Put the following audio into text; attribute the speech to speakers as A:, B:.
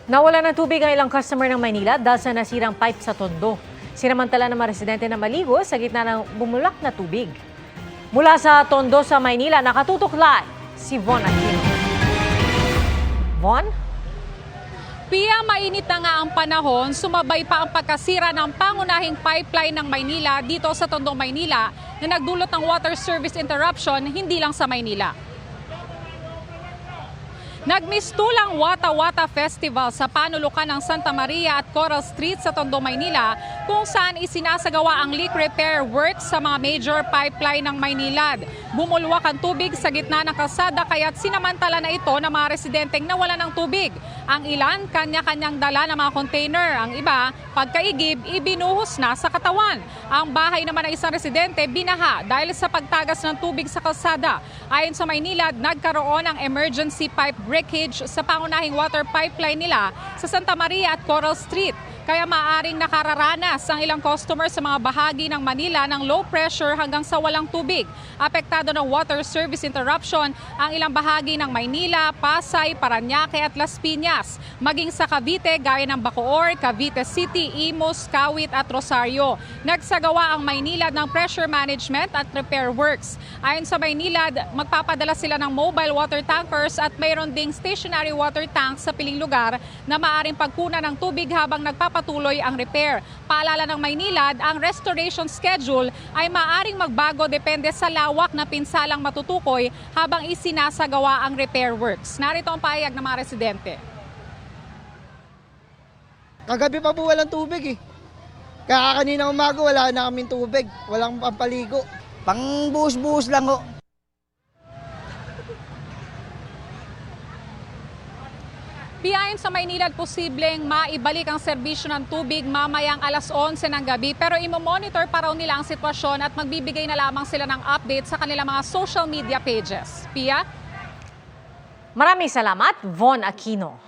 A: Nawala ng tubig ang ilang customer ng Maynila dahil sa nasirang pipe sa Tondo. Sinamantala ng mga residente na maligo sa gitna ng bumulak na tubig. Mula sa Tondo sa Maynila, nakatutok live si Von Aquino. Von?
B: Pia, mainit na nga ang panahon, sumabay pa ang pagkasira ng pangunahing pipeline ng Maynila dito sa Tondo, Maynila na nagdulot ng water service interruption hindi lang sa Maynila. Nagmistulang Wata Wata Festival sa panulukan ng Santa Maria at Coral Street sa Tondo, Maynila kung saan isinasagawa ang leak repair works sa mga major pipeline ng Maynilad. Bumulwak ang tubig sa gitna ng kalsada kaya't sinamantala na ito ng mga residenteng nawalan ng tubig. Ang ilan, kanya-kanyang dala ng mga container. Ang iba, pagkaigib, ibinuhos na sa katawan. Ang bahay naman ng isang residente binaha dahil sa pagtagas ng tubig sa kalsada. Ayon sa Maynilad, nagkaroon ng emergency pipe breakage sa pangunahing water pipeline nila sa Santa Maria at Coral Street. Kaya maaring nakararanas ang ilang customer sa mga bahagi ng Manila ng low pressure hanggang sa walang tubig. Apektado ng water service interruption ang ilang bahagi ng Maynila, Pasay, Parañaque at Las Piñas. Maging sa Cavite gaya ng Bacoor, Cavite City, Imus, Kawit at Rosario. Nagsagawa ang Maynilad ng pressure management at repair works. Ayon sa Maynilad, magpapadala sila ng mobile water tankers at mayroon ding stationary water tanks sa piling lugar na maaring pagkunan ng tubig habang nagpapatuloy ang repair. Paalala ng Maynilad, ang restoration schedule ay maaring magbago depende sa lawak na pinsalang matutukoy habang isinasagawa ang repair works. Narito ang pahayag ng mga residente.
C: Kagabi pa po walang tubig eh. Kaya kanina umaga wala na kaming tubig. Walang pampaligo. Pang buhos-buhos lang ho.
B: Ayon sa Maynilad, posibleng maibalik ang serbisyo ng tubig mamayang alas 11 ng gabi pero imomonitor pa raw nila ang sitwasyon at magbibigay na lamang sila ng update sa kanilang mga social media pages. Pia?
A: Maraming salamat, Von Aquino.